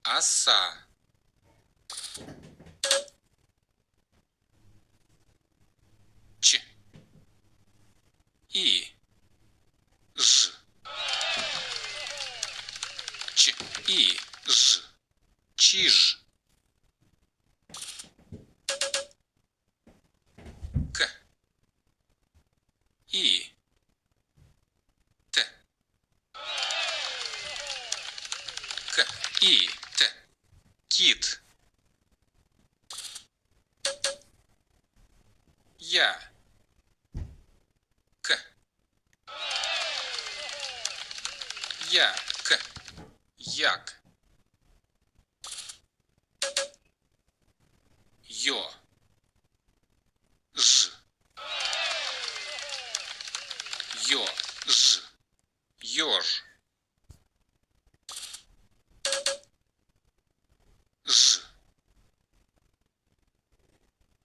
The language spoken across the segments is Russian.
Оса. Ч. И. Ж. Ч. И. Ж. Чиж. К. И. Т. К. И. Т. Кит. Я. К. Я. К. Як. Ё. Ж. Ё. Ж. Ёж. Ж.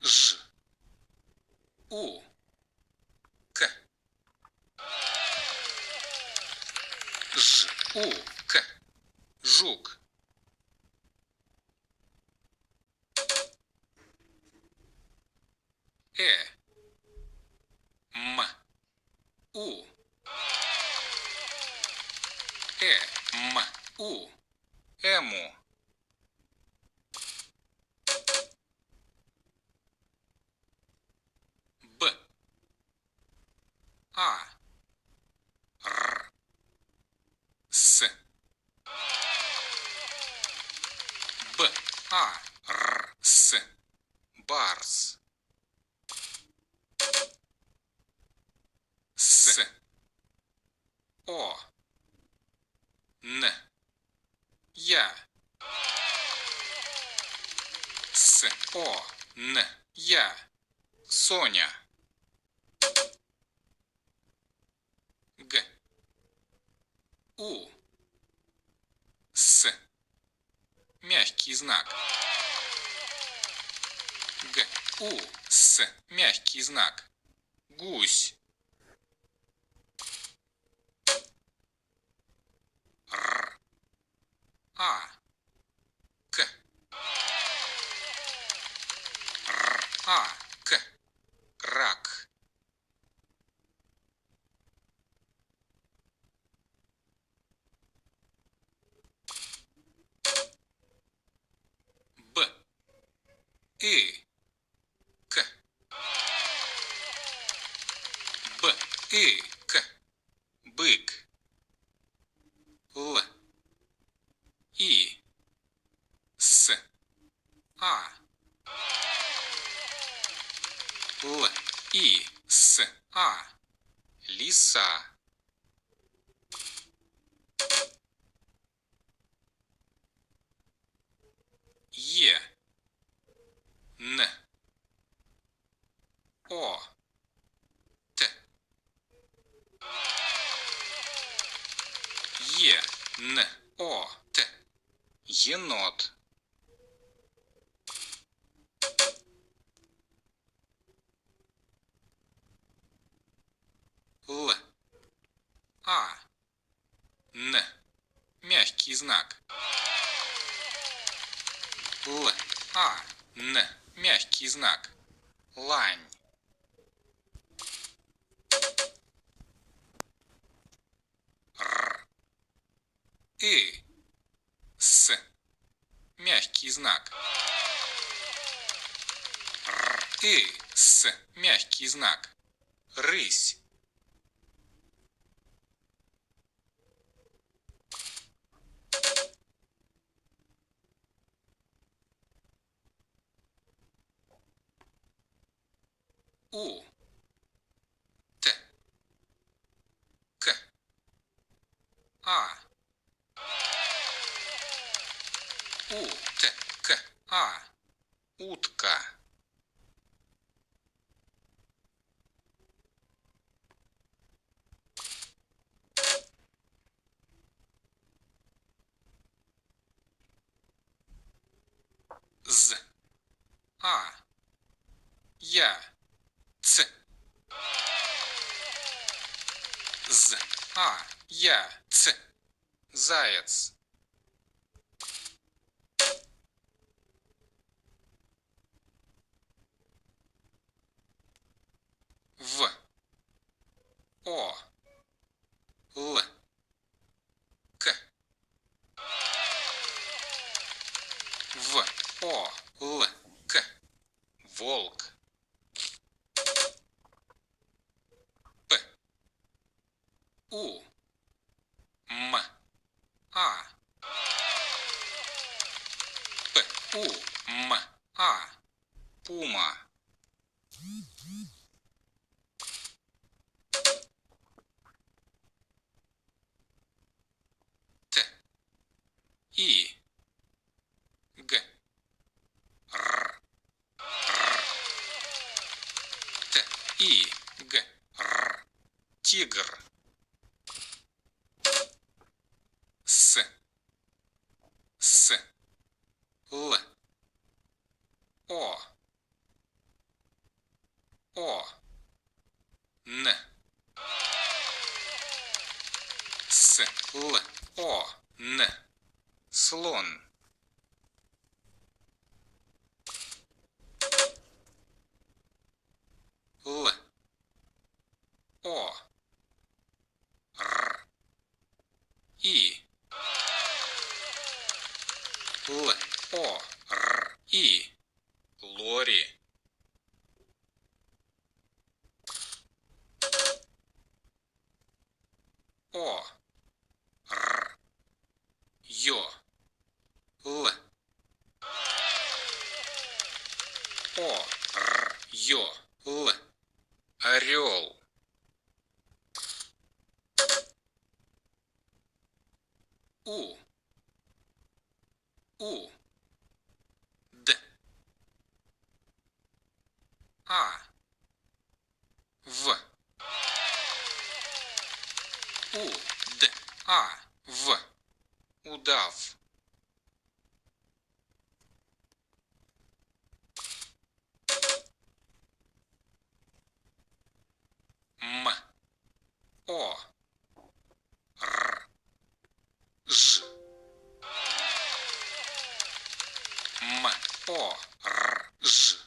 Ж. У. К. Ж. У. К. Жук. М. У. М. У. Эму. Б. Р. С. Б. Р. С. Барс. С. О. Н. Я. С. О. Н. Я. Соня. Г. У. С. Мягкий знак. Г. У. С. Мягкий знак. Гусь. Р. К. Р. К. Рак. Б. К. Б. К. Бык. Л. И. С. Л. И. С. Лиса. Е. Н. О. Т. Е. Н. О. Т. Енот. Л. Н. Мягкий знак. Л. Н. Мягкий знак. Лань. Р. С. Мягкий знак. Р. С. Мягкий знак. Рысь. У. Т. К. У. Т. К. Утка. З. Я. Ц. З. Я. Ц. Заяц. В, О, Л, К. Волк. П, У, М, А. П, У, М, А. Пума. Т, И, Г, Р, Т, И, Г, Р. Тигр. С, Л, О, Н. Л, О, Н. Слон. Л, О, Р, И. Л, О, Р, И. Лори. О, Р, Ё. Л, О, Р, Ё. Л. Орел. У, Д, А. В, Д, А. В. Удав. М, О, Р, Ж. М, О, Р, Ж.